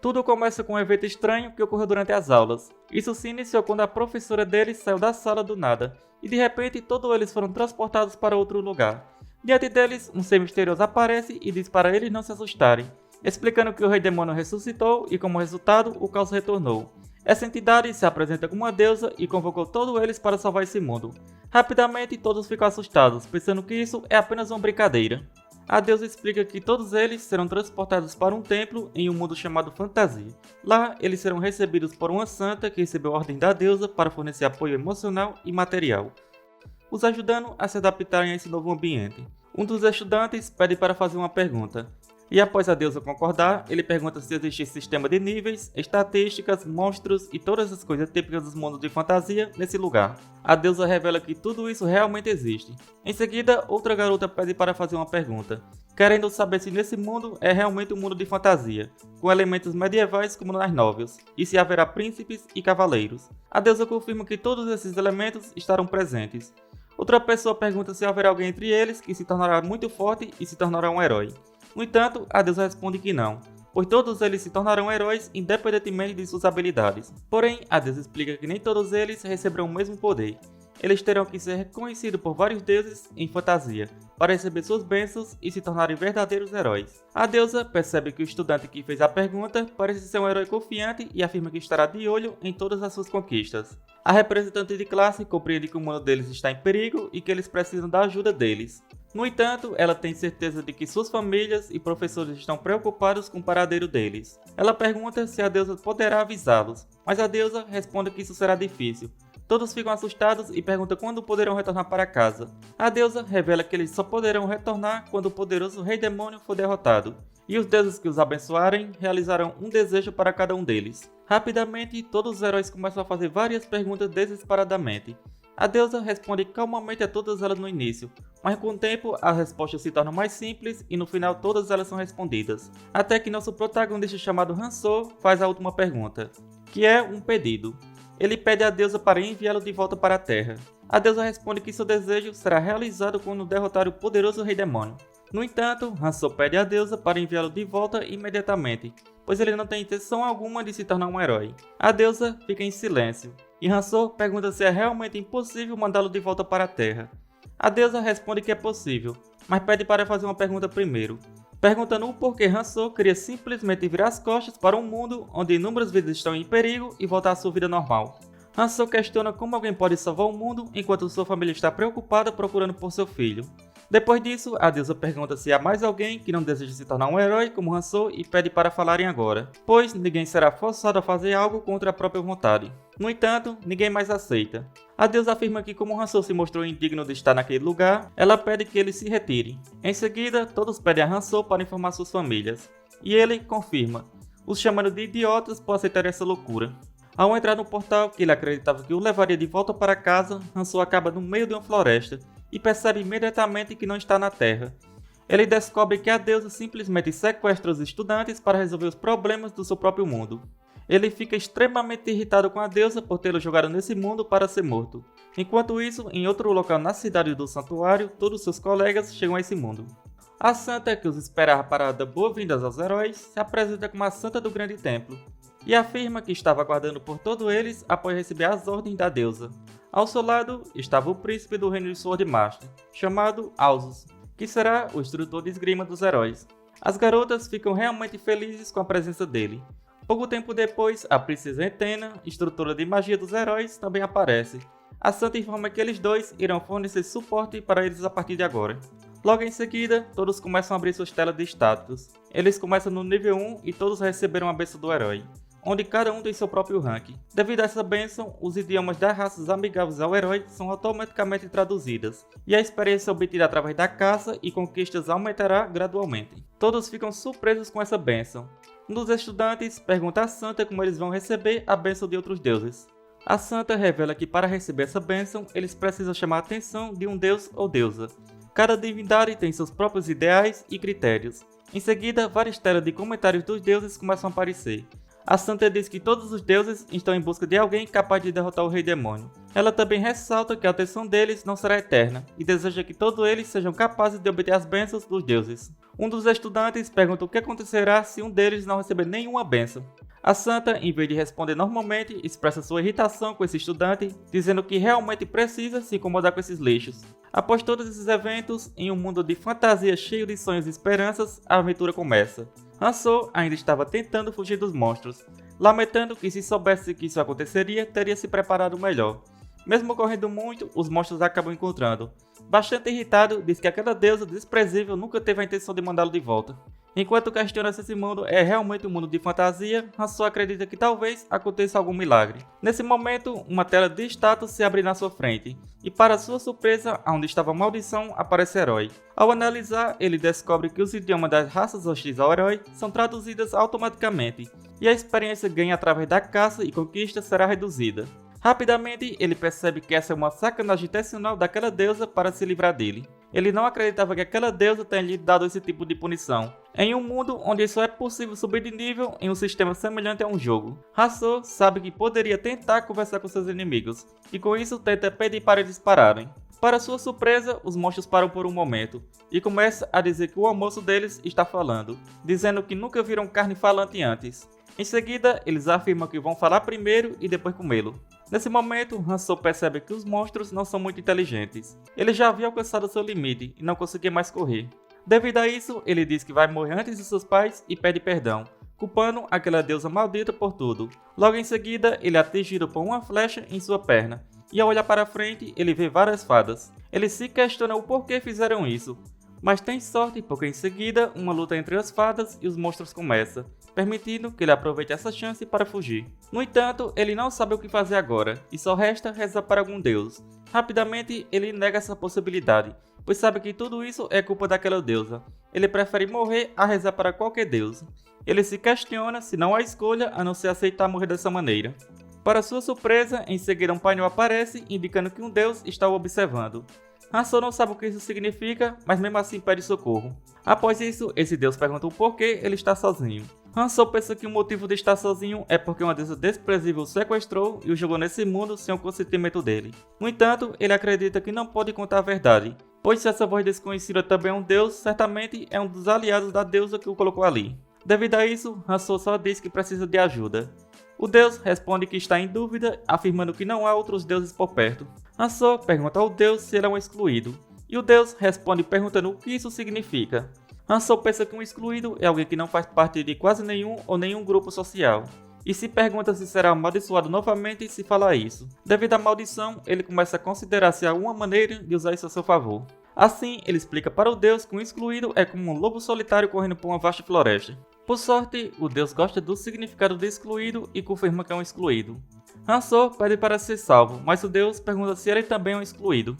Tudo começa com um evento estranho que ocorreu durante as aulas. Isso se iniciou quando a professora deles saiu da sala do nada, e de repente todos eles foram transportados para outro lugar. Diante deles, um ser misterioso aparece e diz para eles não se assustarem, explicando que o rei demônio ressuscitou e como resultado o caos retornou. Essa entidade se apresenta como uma deusa e convocou todos eles para salvar esse mundo. Rapidamente todos ficam assustados, pensando que isso é apenas uma brincadeira. A deusa explica que todos eles serão transportados para um templo em um mundo chamado Fantasia. Lá, eles serão recebidos por uma santa que recebeu a ordem da deusa para fornecer apoio emocional e material, os ajudando a se adaptarem a esse novo ambiente. Um dos estudantes pede para fazer uma pergunta, e após a deusa concordar, ele pergunta se existe sistema de níveis, estatísticas, monstros e todas as coisas típicas dos mundos de fantasia nesse lugar. A deusa revela que tudo isso realmente existe. Em seguida, outra garota pede para fazer uma pergunta, querendo saber se nesse mundo é realmente um mundo de fantasia, com elementos medievais como nas novelas, e se haverá príncipes e cavaleiros. A deusa confirma que todos esses elementos estarão presentes. Outra pessoa pergunta se haverá alguém entre eles que se tornará muito forte e se tornará um herói. No entanto, a deusa responde que não, pois todos eles se tornarão heróis independentemente de suas habilidades. Porém, a deusa explica que nem todos eles receberão o mesmo poder. Eles terão que ser reconhecidos por vários deuses em fantasia, para receber suas bênçãos e se tornarem verdadeiros heróis. A deusa percebe que o estudante que fez a pergunta parece ser um herói confiante e afirma que estará de olho em todas as suas conquistas. A representante de classe compreende que o mundo deles está em perigo e que eles precisam da ajuda deles. No entanto, ela tem certeza de que suas famílias e professores estão preocupados com o paradeiro deles. Ela pergunta se a deusa poderá avisá-los, mas a deusa responde que isso será difícil. Todos ficam assustados e perguntam quando poderão retornar para casa. A deusa revela que eles só poderão retornar quando o poderoso rei demônio for derrotado, e os deuses que os abençoarem realizarão um desejo para cada um deles. Rapidamente, todos os heróis começam a fazer várias perguntas desesperadamente. A deusa responde calmamente a todas elas no início, mas com o tempo as respostas se tornam mais simples e no final todas elas são respondidas. Até que nosso protagonista chamado Hanzo faz a última pergunta, que é um pedido. Ele pede à deusa para enviá-lo de volta para a Terra. A deusa responde que seu desejo será realizado quando derrotar o poderoso rei demônio. No entanto, Hanzo pede à deusa para enviá-lo de volta imediatamente, pois ele não tem intenção alguma de se tornar um herói. A deusa fica em silêncio, e Hanzo pergunta se é realmente impossível mandá-lo de volta para a Terra. A deusa responde que é possível, mas pede para fazer uma pergunta primeiro, perguntando o porquê Hanzo queria simplesmente virar as costas para um mundo onde inúmeras vidas estão em perigo e voltar à sua vida normal. Hanzo questiona como alguém pode salvar o mundo enquanto sua família está preocupada procurando por seu filho. Depois disso, a deusa pergunta se há mais alguém que não deseja se tornar um herói como Hanzo e pede para falarem agora, pois ninguém será forçado a fazer algo contra a própria vontade. No entanto, ninguém mais aceita. A deusa afirma que como Hanzo se mostrou indigno de estar naquele lugar, ela pede que ele se retire. Em seguida, todos pedem a Hanzo para informar suas famílias, e ele confirma, os chamando de idiotas por aceitar essa loucura. Ao entrar no portal que ele acreditava que o levaria de volta para casa, Hanzo acaba no meio de uma floresta e percebe imediatamente que não está na Terra. Ele descobre que a deusa simplesmente sequestra os estudantes para resolver os problemas do seu próprio mundo. Ele fica extremamente irritado com a deusa por tê-lo jogado nesse mundo para ser morto. Enquanto isso, em outro local na cidade do santuário, todos seus colegas chegam a esse mundo. A santa que os esperava para dar boas-vindas aos heróis se apresenta como a santa do grande templo e afirma que estava aguardando por todos eles após receber as ordens da deusa. Ao seu lado estava o príncipe do reino de Swordmaster, chamado Alzus, que será o instrutor de esgrima dos heróis. As garotas ficam realmente felizes com a presença dele. Pouco tempo depois, a princesa Etena, instrutora de magia dos heróis, também aparece. A santa informa que eles dois irão fornecer suporte para eles a partir de agora. Logo em seguida, todos começam a abrir suas telas de status. Eles começam no nível 1 e todos receberam a bênção do herói, onde cada um tem seu próprio rank. Devido a essa bênção, os idiomas das raças amigáveis ao herói são automaticamente traduzidas, e a experiência obtida através da caça e conquistas aumentará gradualmente. Todos ficam surpresos com essa bênção. Um dos estudantes pergunta à santa como eles vão receber a bênção de outros deuses. A santa revela que para receber essa bênção, eles precisam chamar a atenção de um deus ou deusa. Cada divindade tem seus próprios ideais e critérios. Em seguida, várias telas de comentários dos deuses começam a aparecer. A santa diz que todos os deuses estão em busca de alguém capaz de derrotar o rei demônio. Ela também ressalta que a atenção deles não será eterna e deseja que todos eles sejam capazes de obter as bênçãos dos deuses. Um dos estudantes pergunta o que acontecerá se um deles não receber nenhuma bênção. A santa, em vez de responder normalmente, expressa sua irritação com esse estudante, dizendo que realmente precisa se incomodar com esses lixos. Após todos esses eventos, em um mundo de fantasia cheio de sonhos e esperanças, a aventura começa. Hanso ainda estava tentando fugir dos monstros, lamentando que se soubesse que isso aconteceria, teria se preparado melhor. Mesmo correndo muito, os monstros acabam encontrando. Bastante irritado, diz que aquela deusa desprezível nunca teve a intenção de mandá-lo de volta. Enquanto questiona se esse mundo é realmente um mundo de fantasia, Hanso acredita que talvez aconteça algum milagre. Nesse momento, uma tela de status se abre na sua frente, e para sua surpresa, onde estava a maldição, aparece Herói. Ao analisar, ele descobre que os idiomas das raças hostis ao Herói são traduzidas automaticamente, e a experiência ganha através da caça e conquista será reduzida. Rapidamente, ele percebe que essa é uma sacanagem intencional daquela deusa para se livrar dele. Ele não acreditava que aquela deusa tenha lhe dado esse tipo de punição. Em um mundo onde só é possível subir de nível em um sistema semelhante a um jogo, Hanso sabe que poderia tentar conversar com seus inimigos, e com isso tenta pedir para eles pararem. Para sua surpresa, os monstros param por um momento, e começa a dizer que o almoço deles está falando, dizendo que nunca viram carne falante antes. Em seguida, eles afirmam que vão falar primeiro e depois comê-lo. Nesse momento, Hanso percebe que os monstros não são muito inteligentes. Ele já havia alcançado seu limite e não conseguia mais correr. Devido a isso, ele diz que vai morrer antes de seus pais e pede perdão, culpando aquela deusa maldita por tudo. Logo em seguida, ele é atingido por uma flecha em sua perna, e ao olhar para frente, ele vê várias fadas. Ele se questiona o porquê fizeram isso, mas tem sorte porque em seguida, uma luta entre as fadas e os monstros começa, permitindo que ele aproveite essa chance para fugir. No entanto, ele não sabe o que fazer agora, e só resta rezar para algum deus. Rapidamente, ele nega essa possibilidade, pois sabe que tudo isso é culpa daquela deusa. Ele prefere morrer a rezar para qualquer deus. Ele se questiona se não há escolha a não ser aceitar morrer dessa maneira. Para sua surpresa, em seguida um painel aparece, indicando que um deus está o observando. Hanso não sabe o que isso significa, mas mesmo assim pede socorro. Após isso, esse deus pergunta o porquê ele está sozinho. Hanso pensa que o motivo de estar sozinho é porque uma deusa desprezível o sequestrou e o jogou nesse mundo sem o consentimento dele. No entanto, ele acredita que não pode contar a verdade, pois se essa voz desconhecida também é um deus, certamente é um dos aliados da deusa que o colocou ali. Devido a isso, Hanso só diz que precisa de ajuda. O deus responde que está em dúvida, afirmando que não há outros deuses por perto. Hanso pergunta ao deus se ele é um excluído, e o deus responde perguntando o que isso significa. Hanso pensa que um excluído é alguém que não faz parte de quase nenhum ou nenhum grupo social, e se pergunta se será amaldiçoado novamente se falar isso. Devido à maldição, ele começa a considerar se há alguma maneira de usar isso a seu favor. Assim, ele explica para o deus que um excluído é como um lobo solitário correndo por uma vasta floresta. Por sorte, o deus gosta do significado de excluído e confirma que é um excluído. Hanso pede para ser salvo, mas o deus pergunta se ele também é um excluído.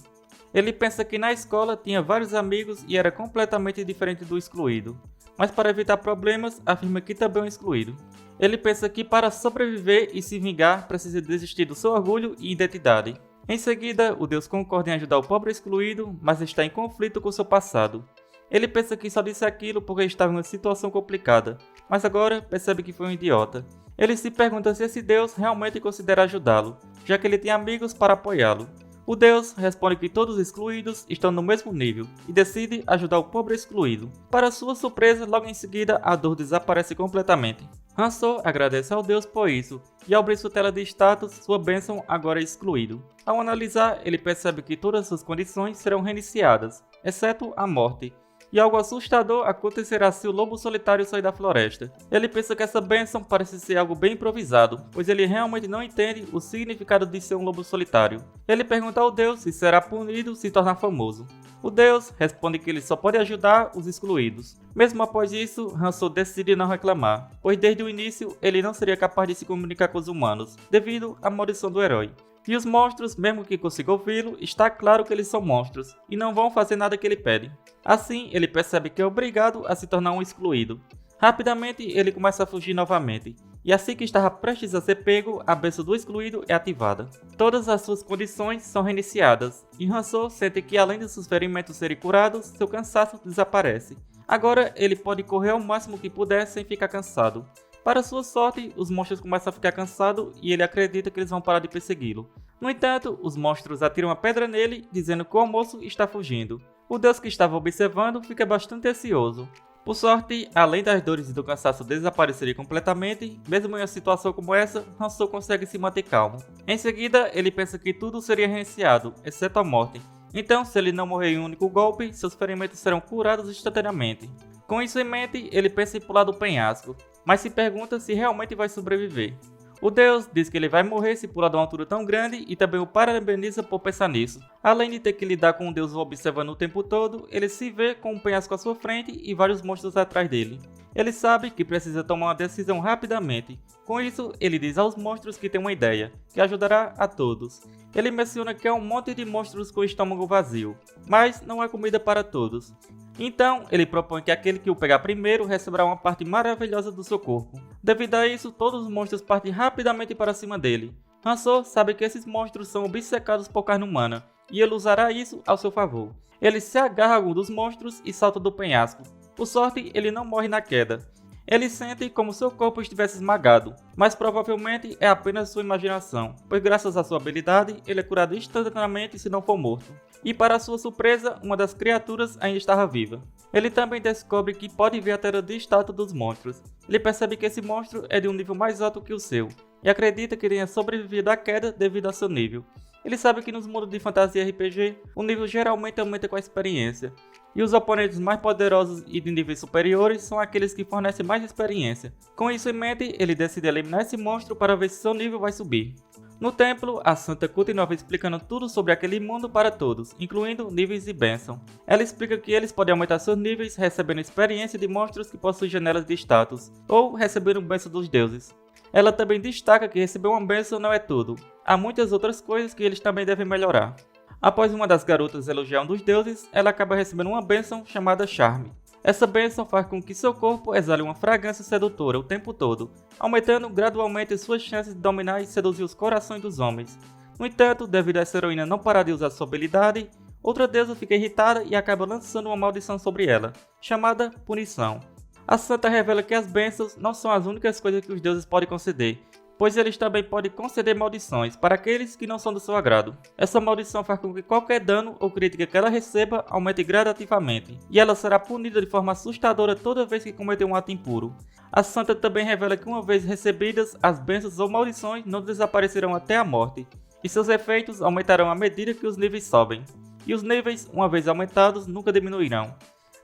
Ele pensa que na escola tinha vários amigos e era completamente diferente do excluído, mas para evitar problemas, afirma que também é um excluído. Ele pensa que para sobreviver e se vingar, precisa desistir do seu orgulho e identidade. Em seguida, o deus concorda em ajudar o pobre excluído, mas está em conflito com seu passado. Ele pensa que só disse aquilo porque estava em uma situação complicada, mas agora percebe que foi um idiota. Ele se pergunta se esse deus realmente considera ajudá-lo, já que ele tem amigos para apoiá-lo. O deus responde que todos os excluídos estão no mesmo nível e decide ajudar o pobre excluído. Para sua surpresa, logo em seguida, a dor desaparece completamente. Hanso agradece ao deus por isso, e ao abrir sua tela de status, sua bênção agora é excluído. Ao analisar, ele percebe que todas suas condições serão reiniciadas, exceto a morte. E algo assustador acontecerá se o lobo solitário sair da floresta. Ele pensa que essa bênção parece ser algo bem improvisado, pois ele realmente não entende o significado de ser um lobo solitário. Ele pergunta ao deus se será punido se tornar famoso. O deus responde que ele só pode ajudar os excluídos. Mesmo após isso, Hanso decide não reclamar, pois desde o início ele não seria capaz de se comunicar com os humanos, devido à maldição do herói. E os monstros, mesmo que consiga ouvi-lo, está claro que eles são monstros, e não vão fazer nada que ele pede. Assim, ele percebe que é obrigado a se tornar um excluído. Rapidamente, ele começa a fugir novamente, e assim que estava prestes a ser pego, a bênção do excluído é ativada. Todas as suas condições são reiniciadas, e Hanso sente que além de seus ferimentos serem curados, seu cansaço desaparece. Agora, ele pode correr ao máximo que puder sem ficar cansado. Para sua sorte, os monstros começam a ficar cansados e ele acredita que eles vão parar de persegui-lo. No entanto, os monstros atiram uma pedra nele, dizendo que o almoço está fugindo. O deus que estava observando fica bastante ansioso. Por sorte, além das dores e do cansaço desaparecerem completamente, mesmo em uma situação como essa, Hanzo consegue se manter calmo. Em seguida, ele pensa que tudo seria reiniciado, exceto a morte. Então, se ele não morrer em um único golpe, seus ferimentos serão curados instantaneamente. Com isso em mente, ele pensa em pular do penhasco, mas se pergunta se realmente vai sobreviver. O deus diz que ele vai morrer se pular de uma altura tão grande e também o parabeniza por pensar nisso. Além de ter que lidar com o deus o observando o tempo todo, ele se vê com um penhasco à sua frente e vários monstros atrás dele. Ele sabe que precisa tomar uma decisão rapidamente. Com isso, ele diz aos monstros que tem uma ideia, que ajudará a todos. Ele menciona que há um monte de monstros com o estômago vazio, mas não há comida para todos. Então, ele propõe que aquele que o pegar primeiro receberá uma parte maravilhosa do seu corpo. Devido a isso, todos os monstros partem rapidamente para cima dele. Hanzo sabe que esses monstros são obcecados por carne humana, e ele usará isso ao seu favor. Ele se agarra a algum dos monstros e salta do penhasco. Por sorte, ele não morre na queda. Ele sente como seu corpo estivesse esmagado, mas provavelmente é apenas sua imaginação, pois graças à sua habilidade, ele é curado instantaneamente se não for morto. E para sua surpresa, uma das criaturas ainda estava viva. Ele também descobre que pode ver a teoria de status dos monstros. Ele percebe que esse monstro é de um nível mais alto que o seu, e acredita que tenha sobrevivido à queda devido a seu nível. Ele sabe que nos mundos de fantasia RPG, o nível geralmente aumenta com a experiência, e os oponentes mais poderosos e de níveis superiores são aqueles que fornecem mais experiência. Com isso em mente, ele decide eliminar esse monstro para ver se seu nível vai subir. No templo, a Santa continuava explicando tudo sobre aquele mundo para todos, incluindo níveis e bênção. Ela explica que eles podem aumentar seus níveis recebendo experiência de monstros que possuem janelas de status, ou recebendo bênção dos deuses. Ela também destaca que receber uma bênção não é tudo, há muitas outras coisas que eles também devem melhorar. Após uma das garotas elogiar um dos deuses, ela acaba recebendo uma bênção chamada Charme. Essa bênção faz com que seu corpo exale uma fragrância sedutora o tempo todo, aumentando gradualmente suas chances de dominar e seduzir os corações dos homens. No entanto, devido a essa heroína não parar de usar sua habilidade, outra deusa fica irritada e acaba lançando uma maldição sobre ela, chamada Punição. A santa revela que as bênçãos não são as únicas coisas que os deuses podem conceder, pois eles também podem conceder maldições para aqueles que não são do seu agrado. Essa maldição faz com que qualquer dano ou crítica que ela receba aumente gradativamente, e ela será punida de forma assustadora toda vez que cometer um ato impuro. A santa também revela que uma vez recebidas, as bênçãos ou maldições não desaparecerão até a morte, e seus efeitos aumentarão à medida que os níveis sobem, e os níveis, uma vez aumentados, nunca diminuirão.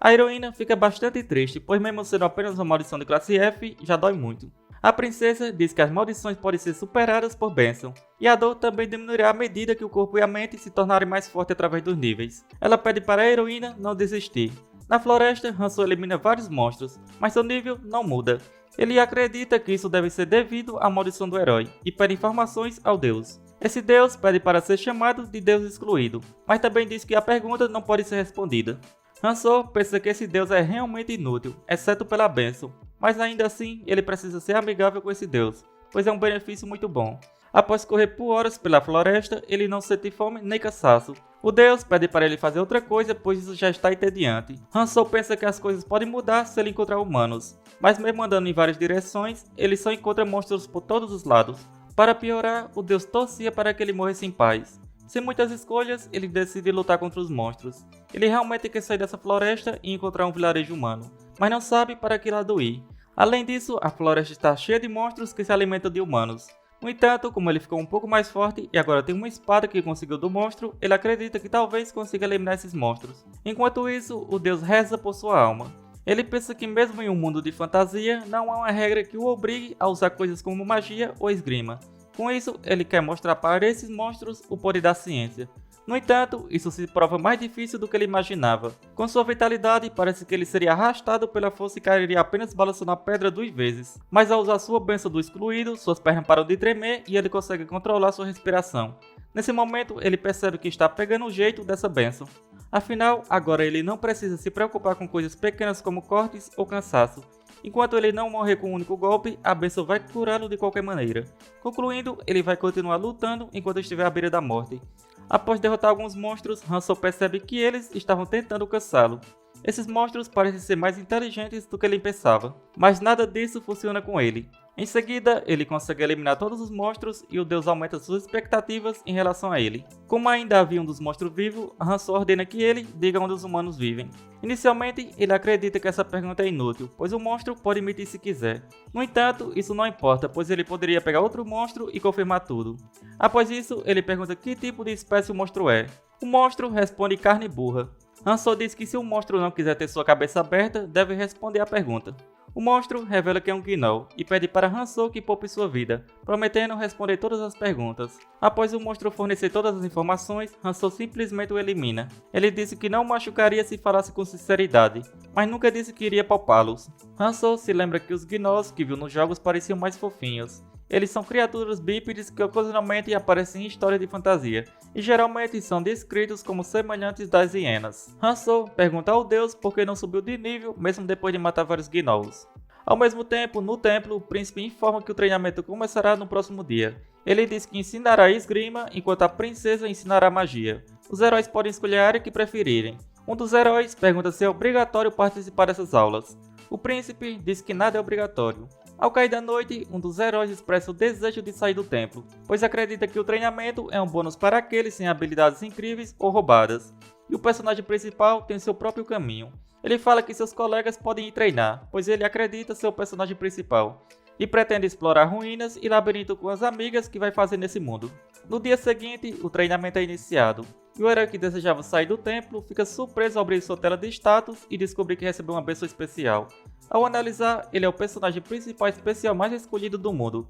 A heroína fica bastante triste, pois mesmo sendo apenas uma maldição de classe F, já dói muito. A princesa diz que as maldições podem ser superadas por bênção, e a dor também diminuirá à medida que o corpo e a mente se tornarem mais fortes através dos níveis. Ela pede para a heroína não desistir. Na floresta, Hanzo elimina vários monstros, mas seu nível não muda. Ele acredita que isso deve ser devido à maldição do herói, e pede informações ao deus. Esse deus pede para ser chamado de deus excluído, mas também diz que a pergunta não pode ser respondida. Hanzo pensa que esse deus é realmente inútil, exceto pela bênção, mas ainda assim ele precisa ser amigável com esse deus, pois é um benefício muito bom. Após correr por horas pela floresta, ele não sente fome nem cansaço. O deus pede para ele fazer outra coisa, pois isso já está entediante. Hanzo pensa que as coisas podem mudar se ele encontrar humanos, mas mesmo andando em várias direções, ele só encontra monstros por todos os lados. Para piorar, o deus torcia para que ele morresse em paz. Sem muitas escolhas, ele decide lutar contra os monstros. Ele realmente quer sair dessa floresta e encontrar um vilarejo humano, mas não sabe para que lado ir. Além disso, a floresta está cheia de monstros que se alimentam de humanos. No entanto, como ele ficou um pouco mais forte e agora tem uma espada que conseguiu do monstro, ele acredita que talvez consiga eliminar esses monstros. Enquanto isso, o deus reza por sua alma. Ele pensa que mesmo em um mundo de fantasia, não há uma regra que o obrigue a usar coisas como magia ou esgrima. Com isso, ele quer mostrar para esses monstros o poder da ciência. No entanto, isso se prova mais difícil do que ele imaginava. Com sua vitalidade, parece que ele seria arrastado pela força e cairia apenas balançando a pedra 2 vezes. Mas ao usar sua bênção do excluído, suas pernas param de tremer e ele consegue controlar sua respiração. Nesse momento, ele percebe que está pegando o jeito dessa bênção. Afinal, agora ele não precisa se preocupar com coisas pequenas como cortes ou cansaço. Enquanto ele não morrer com um único golpe, a bênção vai curá-lo de qualquer maneira. Concluindo, ele vai continuar lutando enquanto estiver à beira da morte. Após derrotar alguns monstros, Hanzo percebe que eles estavam tentando caçá-lo. Esses monstros parecem ser mais inteligentes do que ele pensava, mas nada disso funciona com ele. Em seguida, ele consegue eliminar todos os monstros e o deus aumenta suas expectativas em relação a ele. Como ainda havia um dos monstros vivos, Hanzo ordena que ele diga onde os humanos vivem. Inicialmente, ele acredita que essa pergunta é inútil, pois o monstro pode mentir se quiser. No entanto, isso não importa, pois ele poderia pegar outro monstro e confirmar tudo. Após isso, ele pergunta que tipo de espécie o monstro é. O monstro responde carne burra. Hanzo diz que se o monstro não quiser ter sua cabeça aberta, deve responder a pergunta. O monstro revela que é um Gnoll e pede para Hanzo que poupe sua vida, prometendo responder todas as perguntas. Após o monstro fornecer todas as informações, Hanzo simplesmente o elimina. Ele disse que não o machucaria se falasse com sinceridade, mas nunca disse que iria poupá-los. Hanzo se lembra que os Gnolls que viu nos jogos pareciam mais fofinhos. Eles são criaturas bípedes que ocasionalmente aparecem em histórias de fantasia, e geralmente são descritos como semelhantes das hienas. Hanzo pergunta ao deus por que não subiu de nível mesmo depois de matar vários Gnolls. Ao mesmo tempo, no templo, o príncipe informa que o treinamento começará no próximo dia. Ele diz que ensinará esgrima, enquanto a princesa ensinará magia. Os heróis podem escolher a área que preferirem. Um dos heróis pergunta se é obrigatório participar dessas aulas. O príncipe diz que nada é obrigatório. Ao cair da noite, um dos heróis expressa o desejo de sair do templo, pois acredita que o treinamento é um bônus para aqueles sem habilidades incríveis ou roubadas, e o personagem principal tem seu próprio caminho. Ele fala que seus colegas podem ir treinar, pois ele acredita ser o personagem principal, e pretende explorar ruínas e labirinto com as amigas que vai fazer nesse mundo. No dia seguinte, o treinamento é iniciado, e o herói que desejava sair do templo fica surpreso ao abrir sua tela de status e descobrir que recebeu uma bênção especial. Ao analisar, ele é o personagem principal especial mais escolhido do mundo,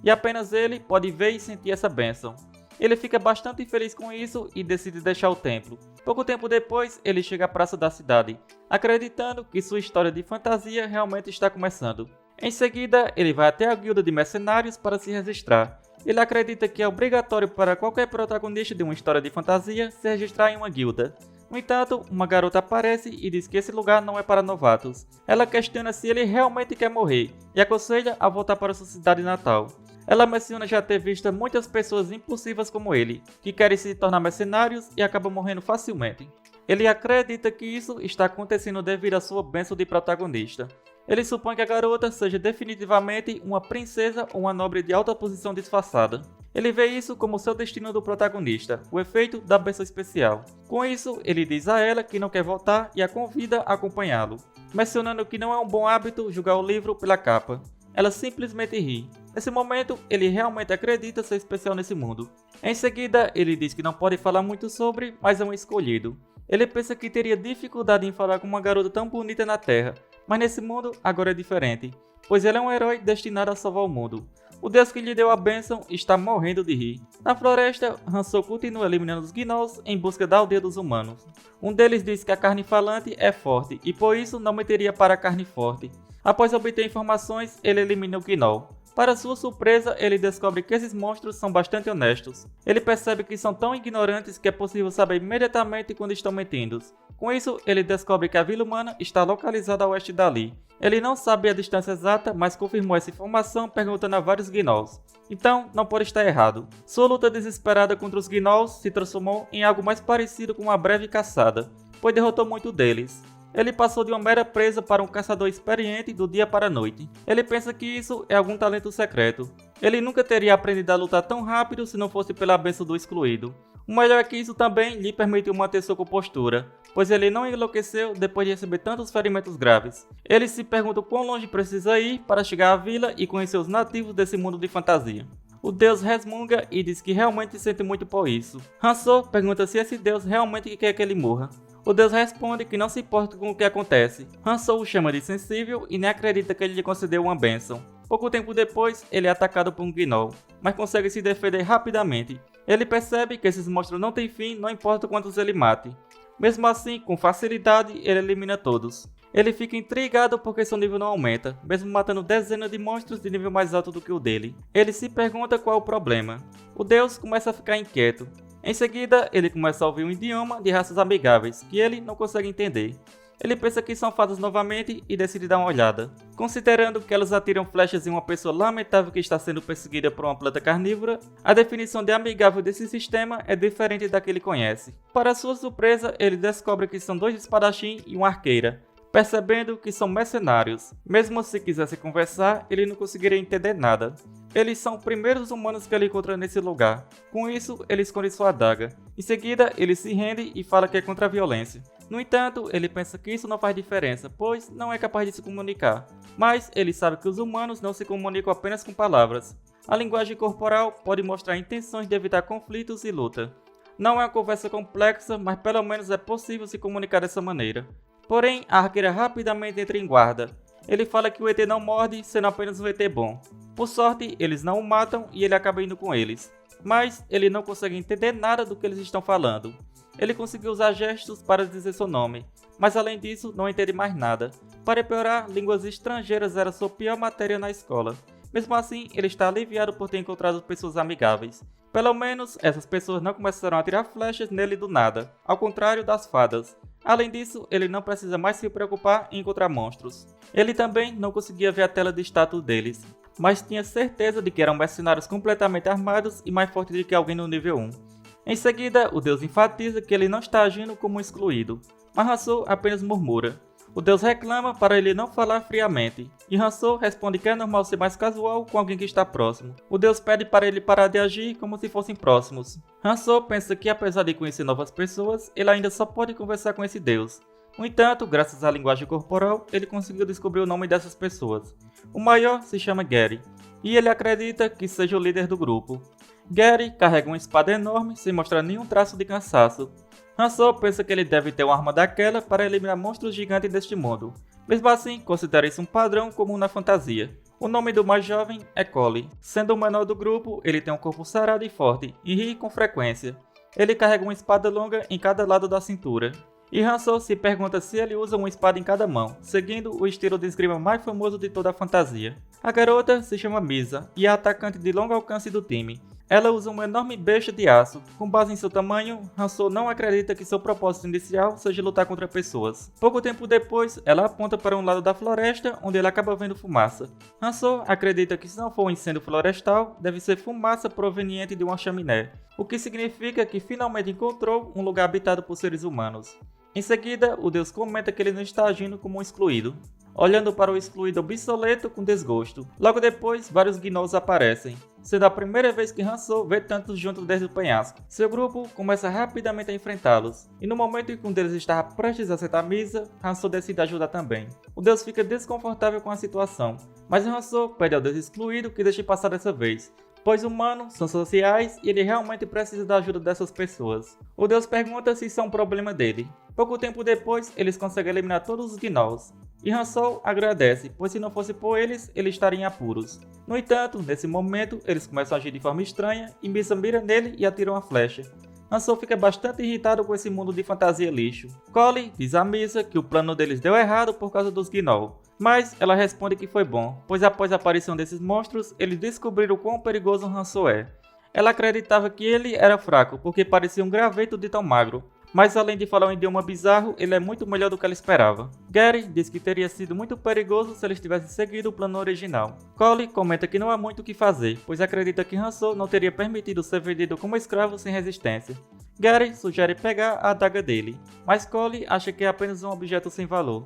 e apenas ele pode ver e sentir essa bênção. Ele fica bastante feliz com isso e decide deixar o templo. Pouco tempo depois, ele chega à praça da cidade, acreditando que sua história de fantasia realmente está começando. Em seguida, ele vai até a guilda de mercenários para se registrar. Ele acredita que é obrigatório para qualquer protagonista de uma história de fantasia se registrar em uma guilda. No entanto, uma garota aparece e diz que esse lugar não é para novatos. Ela questiona se ele realmente quer morrer e aconselha a voltar para sua cidade natal. Ela menciona já ter visto muitas pessoas impulsivas como ele, que querem se tornar mercenários e acabam morrendo facilmente. Ele acredita que isso está acontecendo devido à sua bênção de protagonista. Ele supõe que a garota seja definitivamente uma princesa ou uma nobre de alta posição disfarçada. Ele vê isso como seu destino do protagonista, o efeito da bênção especial. Com isso, ele diz a ela que não quer voltar e a convida a acompanhá-lo, mencionando que não é um bom hábito julgar o livro pela capa. Ela simplesmente ri. Nesse momento, ele realmente acredita ser especial nesse mundo. Em seguida, ele diz que não pode falar muito sobre, mas é um escolhido. Ele pensa que teria dificuldade em falar com uma garota tão bonita na Terra, mas nesse mundo agora é diferente, pois ele é um herói destinado a salvar o mundo. O deus que lhe deu a bênção está morrendo de rir. Na floresta, Hanzo continua eliminando os Gnolls em busca da aldeia dos humanos. Um deles diz que a carne falante é forte e por isso não meteria para a carne forte. Após obter informações, ele elimina o Gnoll. Para sua surpresa, ele descobre que esses monstros são bastante honestos. Ele percebe que são tão ignorantes que é possível saber imediatamente quando estão mentindo. Com isso, ele descobre que a vila humana está localizada a oeste dali. Ele não sabe a distância exata, mas confirmou essa informação perguntando a vários Gnolls. Então, não pode estar errado. Sua luta desesperada contra os Gnolls se transformou em algo mais parecido com uma breve caçada, pois derrotou muito deles. Ele passou de uma mera presa para um caçador experiente do dia para a noite. Ele pensa que isso é algum talento secreto. Ele nunca teria aprendido a lutar tão rápido se não fosse pela bênção do excluído. O melhor é que isso também lhe permitiu manter sua compostura, pois ele não enlouqueceu depois de receber tantos ferimentos graves. Ele se pergunta quão longe precisa ir para chegar à vila e conhecer os nativos desse mundo de fantasia. O deus resmunga e diz que realmente sente muito por isso. Hanzo pergunta se esse deus realmente quer que ele morra. O deus responde que não se importa com o que acontece. Hanzo o chama de sensível e nem acredita que ele lhe concedeu uma bênção. Pouco tempo depois, ele é atacado por um Gnoll, mas consegue se defender rapidamente. Ele percebe que esses monstros não têm fim, não importa quantos ele mate. Mesmo assim, com facilidade, ele elimina todos. Ele fica intrigado porque seu nível não aumenta, mesmo matando dezenas de monstros de nível mais alto do que o dele. Ele se pergunta qual é o problema. O deus começa a ficar inquieto. Em seguida, ele começa a ouvir um idioma de raças amigáveis, que ele não consegue entender. Ele pensa que são fadas novamente e decide dar uma olhada. Considerando que elas atiram flechas em uma pessoa lamentável que está sendo perseguida por uma planta carnívora, a definição de amigável desse sistema é diferente da que ele conhece. Para sua surpresa, ele descobre que são dois espadachins e uma arqueira. percebendo que são mercenários. Mesmo se quisesse conversar, ele não conseguiria entender nada. Eles são os primeiros humanos que ele encontra nesse lugar. Com isso, ele esconde sua adaga. Em seguida, ele se rende e fala que é contra a violência. No entanto, ele pensa que isso não faz diferença, pois não é capaz de se comunicar. Mas ele sabe que os humanos não se comunicam apenas com palavras. A linguagem corporal pode mostrar intenções de evitar conflitos e luta. Não é uma conversa complexa, mas pelo menos é possível se comunicar dessa maneira. Porém, a arqueira rapidamente entra em guarda. Ele fala que o ET não morde, sendo apenas um ET bom. Por sorte, eles não o matam e ele acaba indo com eles. Mas ele não consegue entender nada do que eles estão falando. Ele conseguiu usar gestos para dizer seu nome, mas além disso, não entende mais nada. Para piorar, línguas estrangeiras era sua pior matéria na escola. Mesmo assim, ele está aliviado por ter encontrado pessoas amigáveis. Pelo menos, essas pessoas não começaram a tirar flechas nele do nada, ao contrário das fadas. Além disso, ele não precisa mais se preocupar em encontrar monstros. Ele também não conseguia ver a tela de status deles, mas tinha certeza de que eram mercenários completamente armados e mais fortes do que alguém no nível 1. Em seguida, o deus enfatiza que ele não está agindo como um excluído, mas Hanzou apenas murmura. O deus reclama para ele não falar friamente, e Hanzou responde que é normal ser mais casual com alguém que está próximo. O deus pede para ele parar de agir como se fossem próximos. Hanzou pensa que apesar de conhecer novas pessoas, ele ainda só pode conversar com esse deus. No entanto, graças à linguagem corporal, ele conseguiu descobrir o nome dessas pessoas. O maior se chama Gary, e ele acredita que seja o líder do grupo. Gary carrega uma espada enorme sem mostrar nenhum traço de cansaço. Hanzou pensa que ele deve ter uma arma daquela para eliminar monstros gigantes deste mundo. Mesmo assim, considera isso um padrão comum na fantasia. O nome do mais jovem é Colley. Sendo o menor do grupo, ele tem um corpo sarado e forte, e ri com frequência. Ele carrega uma espada longa em cada lado da cintura. E Hanzou se pergunta se ele usa uma espada em cada mão, seguindo o estilo de esgrima mais famoso de toda a fantasia. A garota se chama Misa, e é a atacante de longo alcance do time. Ela usa uma enorme besta de aço. Com base em seu tamanho, Hanzou não acredita que seu propósito inicial seja lutar contra pessoas. Pouco tempo depois, ela aponta para um lado da floresta, onde ele acaba vendo fumaça. Hanzou acredita que se não for um incêndio florestal, deve ser fumaça proveniente de uma chaminé, o que significa que finalmente encontrou um lugar habitado por seres humanos. Em seguida, o deus comenta que ele não está agindo como um excluído, olhando para o excluído obsoleto com desgosto. Logo depois, vários gnolls aparecem, sendo a primeira vez que Hanzou vê tantos juntos desde o penhasco. Seu grupo começa rapidamente a enfrentá-los, e no momento em que um deles estava prestes a acertar Misa, Hanzou decide ajudar também. O deus fica desconfortável com a situação, mas Hanzou pede ao deus excluído que deixe passar dessa vez, pois humanos são sociais e ele realmente precisa da ajuda dessas pessoas. O deus pergunta se isso é um problema dele. Pouco tempo depois, eles conseguem eliminar todos os gnolls, e Hanzou agradece, pois se não fosse por eles, ele estaria em apuros. No entanto, nesse momento, eles começam a agir de forma estranha e Misa mira nele e atira uma flecha. Hanzou fica bastante irritado com esse mundo de fantasia lixo. Colley diz a Misa que o plano deles deu errado por causa dos gnolls, mas ela responde que foi bom, pois após a aparição desses monstros, eles descobriram o quão perigoso Hanzou é. Ela acreditava que ele era fraco, porque parecia um graveto de tão magro, mas além de falar um idioma bizarro, ele é muito melhor do que ela esperava. Gary diz que teria sido muito perigoso se eles tivessem seguido o plano original. Colley comenta que não há muito o que fazer, pois acredita que Hanzou não teria permitido ser vendido como escravo sem resistência. Gary sugere pegar a adaga dele, mas Colley acha que é apenas um objeto sem valor.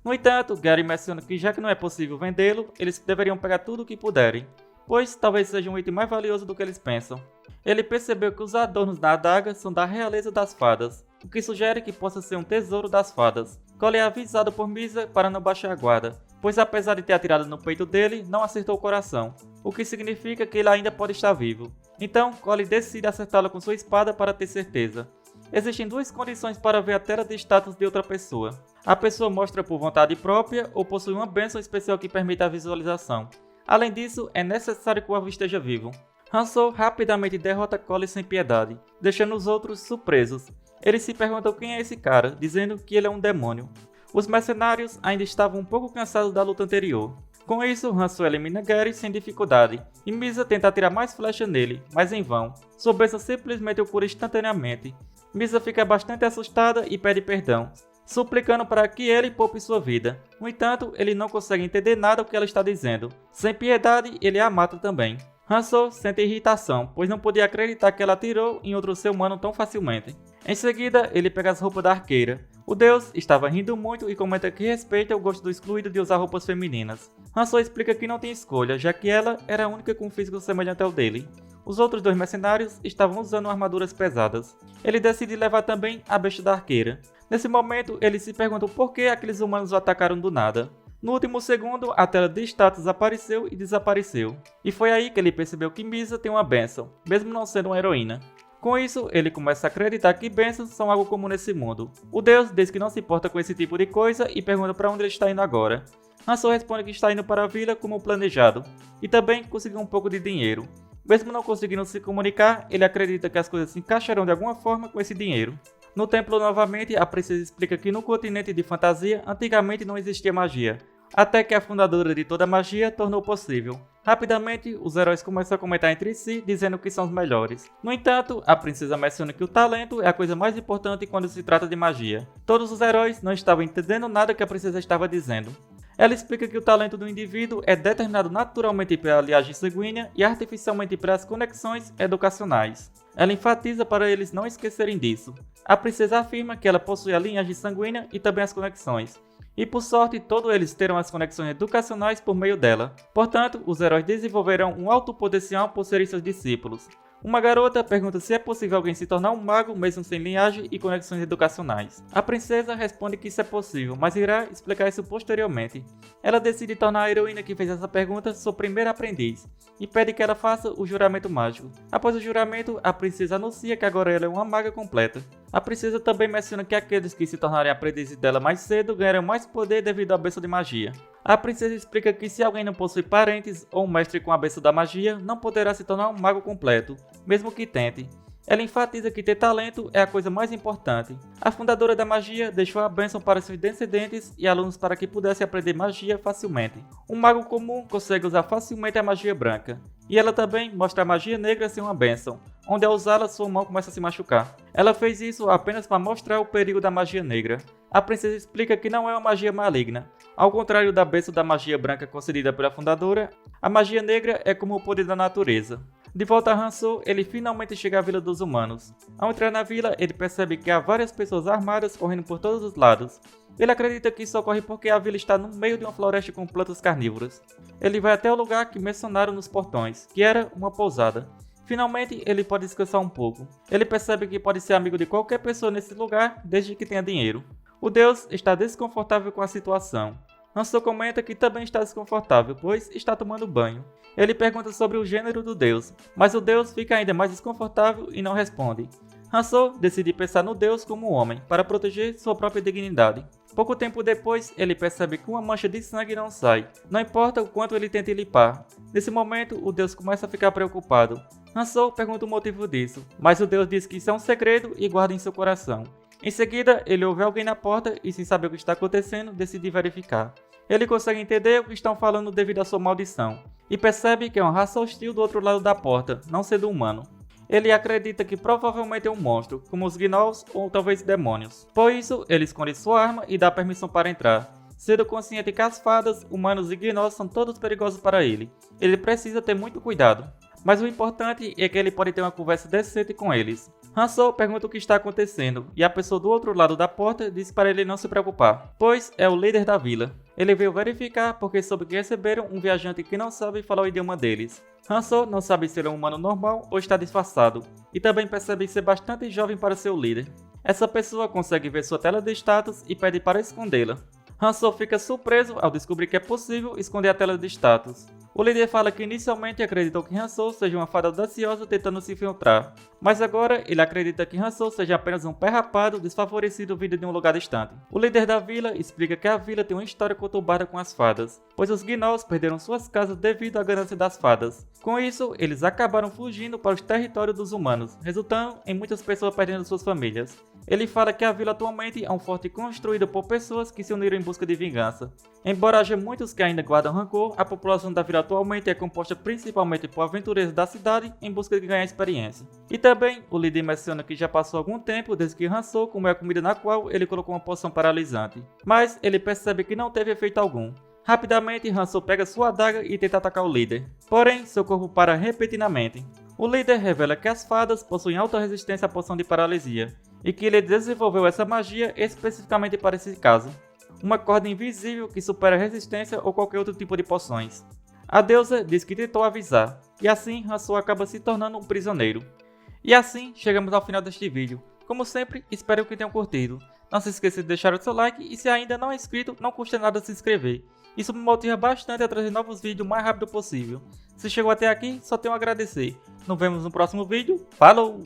No entanto, Gary menciona que já que não é possível vendê-lo, eles deveriam pegar tudo o que puderem, pois talvez seja um item mais valioso do que eles pensam. Ele percebeu que os adornos da adaga são da realeza das fadas, o que sugere que possa ser um tesouro das fadas. Colley é avisado por Misa para não baixar a guarda, pois apesar de ter atirado no peito dele, não acertou o coração, o que significa que ele ainda pode estar vivo. Então, Colley decide acertá-lo com sua espada para ter certeza. Existem duas condições para ver a tela de status de outra pessoa. A pessoa mostra por vontade própria ou possui uma bênção especial que permite a visualização. Além disso, é necessário que o alvo esteja vivo. Hanzou rapidamente derrota Colley sem piedade, deixando os outros surpresos. Eles se perguntam quem é esse cara, dizendo que ele é um demônio. Os mercenários ainda estavam um pouco cansados da luta anterior. Com isso, Hanzou elimina Gary sem dificuldade, e Misa tenta atirar mais flechas nele, mas em vão. Sua bênção simplesmente o cura instantaneamente. Misa fica bastante assustada e pede perdão, suplicando para que ele poupe sua vida. No entanto, ele não consegue entender nada do que ela está dizendo. Sem piedade, ele a mata também. Hanzou sente irritação, pois não podia acreditar que ela atirou em outro ser humano tão facilmente. Em seguida, ele pega as roupas da arqueira, O deus estava rindo muito e comenta que respeita o gosto do excluído de usar roupas femininas. Hanzo explica que não tem escolha, já que ela era a única com um físico semelhante ao dele. Os outros 2 mercenários estavam usando armaduras pesadas. Ele decide levar também a besta da arqueira. Nesse momento, eles se perguntam por que aqueles humanos o atacaram do nada. No último segundo, a tela de status apareceu e desapareceu. E foi aí que ele percebeu que Misa tem uma bênção, mesmo não sendo uma heroína. Com isso, ele começa a acreditar que bênçãos são algo comum nesse mundo. O deus diz que não se importa com esse tipo de coisa e pergunta para onde ele está indo agora. Hanzo responde que está indo para a vila como planejado, e também conseguiu um pouco de dinheiro. Mesmo não conseguindo se comunicar, ele acredita que as coisas se encaixarão de alguma forma com esse dinheiro. No templo novamente, a princesa explica que no continente de fantasia, antigamente não existia magia, até que a fundadora de toda a magia tornou possível. Rapidamente, os heróis começam a comentar entre si, dizendo que são os melhores. No entanto, a princesa menciona que o talento é a coisa mais importante quando se trata de magia. Todos os heróis não estavam entendendo nada que a princesa estava dizendo. Ela explica que o talento do indivíduo é determinado naturalmente pela linhagem sanguínea e artificialmente pelas conexões educacionais. Ela enfatiza para eles não esquecerem disso. A princesa afirma que ela possui a linhagem sanguínea e também as conexões. E por sorte, todos eles terão as conexões educacionais por meio dela. Portanto, os heróis desenvolverão um alto potencial por serem seus discípulos. Uma garota pergunta se é possível alguém se tornar um mago mesmo sem linhagem e conexões educacionais. A princesa responde que isso é possível, mas irá explicar isso posteriormente. Ela decide tornar a heroína que fez essa pergunta sua primeira aprendiz, e pede que ela faça o juramento mágico. Após o juramento, a princesa anuncia que agora ela é uma maga completa. A princesa também menciona que aqueles que se tornarem aprendizes dela mais cedo ganharão mais poder devido à bênção de magia. A princesa explica que se alguém não possui parentes ou um mestre com a bênção da magia, não poderá se tornar um mago completo, mesmo que tente. Ela enfatiza que ter talento é a coisa mais importante. A fundadora da magia deixou a bênção para seus descendentes e alunos para que pudessem aprender magia facilmente. Um mago comum consegue usar facilmente a magia branca. E ela também mostra a magia negra ser uma bênção, onde ao usá-la sua mão começa a se machucar. Ela fez isso apenas para mostrar o perigo da magia negra. A princesa explica que não é uma magia maligna. Ao contrário da bênção da magia branca concedida pela fundadora, a magia negra é como o poder da natureza. De volta a Hanzo, ele finalmente chega à Vila dos Humanos. Ao entrar na vila, ele percebe que há várias pessoas armadas correndo por todos os lados. Ele acredita que isso ocorre porque a vila está no meio de uma floresta com plantas carnívoras. Ele vai até o lugar que mencionaram nos portões, que era uma pousada. Finalmente, ele pode descansar um pouco. Ele percebe que pode ser amigo de qualquer pessoa nesse lugar, desde que tenha dinheiro. O deus está desconfortável com a situação. Hanzo comenta que também está desconfortável, pois está tomando banho. Ele pergunta sobre o gênero do deus, mas o deus fica ainda mais desconfortável e não responde. Hanzo decide pensar no deus como um homem, para proteger sua própria dignidade. Pouco tempo depois, ele percebe que uma mancha de sangue não sai, não importa o quanto ele tente limpar. Nesse momento, o deus começa a ficar preocupado. Hanzo pergunta o motivo disso, mas o deus diz que isso é um segredo e guarda em seu coração. Em seguida, ele ouve alguém na porta e, sem saber o que está acontecendo, decide verificar. Ele consegue entender o que estão falando devido à sua maldição, e percebe que é uma raça hostil do outro lado da porta, não sendo humano. Ele acredita que provavelmente é um monstro, como os gnolls ou talvez demônios. Por isso, ele esconde sua arma e dá permissão para entrar, sendo consciente que as fadas, humanos e gnolls são todos perigosos para ele. Ele precisa ter muito cuidado. Mas o importante é que ele pode ter uma conversa decente com eles. Hanzo pergunta o que está acontecendo, e a pessoa do outro lado da porta diz para ele não se preocupar, pois é o líder da vila. Ele veio verificar porque soube que receberam um viajante que não sabe falar o idioma deles. Hanzo não sabe se ele é um humano normal ou está disfarçado, e também percebe ser bastante jovem para ser o líder. Essa pessoa consegue ver sua tela de status e pede para escondê-la. Hanzo fica surpreso ao descobrir que é possível esconder a tela de status. O líder fala que inicialmente acreditou que Hanzo seja uma fada audaciosa tentando se infiltrar, mas agora ele acredita que Hanzo seja apenas um pé rapado desfavorecido vindo de um lugar distante. O líder da vila explica que a vila tem uma história conturbada com as fadas, pois os gnolls perderam suas casas devido à ganância das fadas. Com isso, eles acabaram fugindo para os territórios dos humanos, resultando em muitas pessoas perdendo suas famílias. Ele fala que a vila atualmente é um forte construído por pessoas que se uniram em busca de vingança. Embora haja muitos que ainda guardam rancor, a população da vila atualmente é composta principalmente por aventureiros da cidade em busca de ganhar experiência. E também, o líder menciona que já passou algum tempo desde que Hanzo comeu a comida na qual ele colocou uma poção paralisante, mas ele percebe que não teve efeito algum. Rapidamente, Hanzo pega sua adaga e tenta atacar o líder, porém seu corpo para repentinamente. O líder revela que as fadas possuem alta resistência à poção de paralisia, e que ele desenvolveu essa magia especificamente para esse caso. Uma corda invisível que supera a resistência ou qualquer outro tipo de poções. A deusa diz que tentou avisar, e assim Hanzo acaba se tornando um prisioneiro. E assim chegamos ao final deste vídeo. Como sempre, espero que tenham curtido. Não se esqueça de deixar o seu like e se ainda não é inscrito, não custa nada se inscrever. Isso me motiva bastante a trazer novos vídeos o mais rápido possível. Se chegou até aqui, só tenho a agradecer. Nos vemos no próximo vídeo. Falou!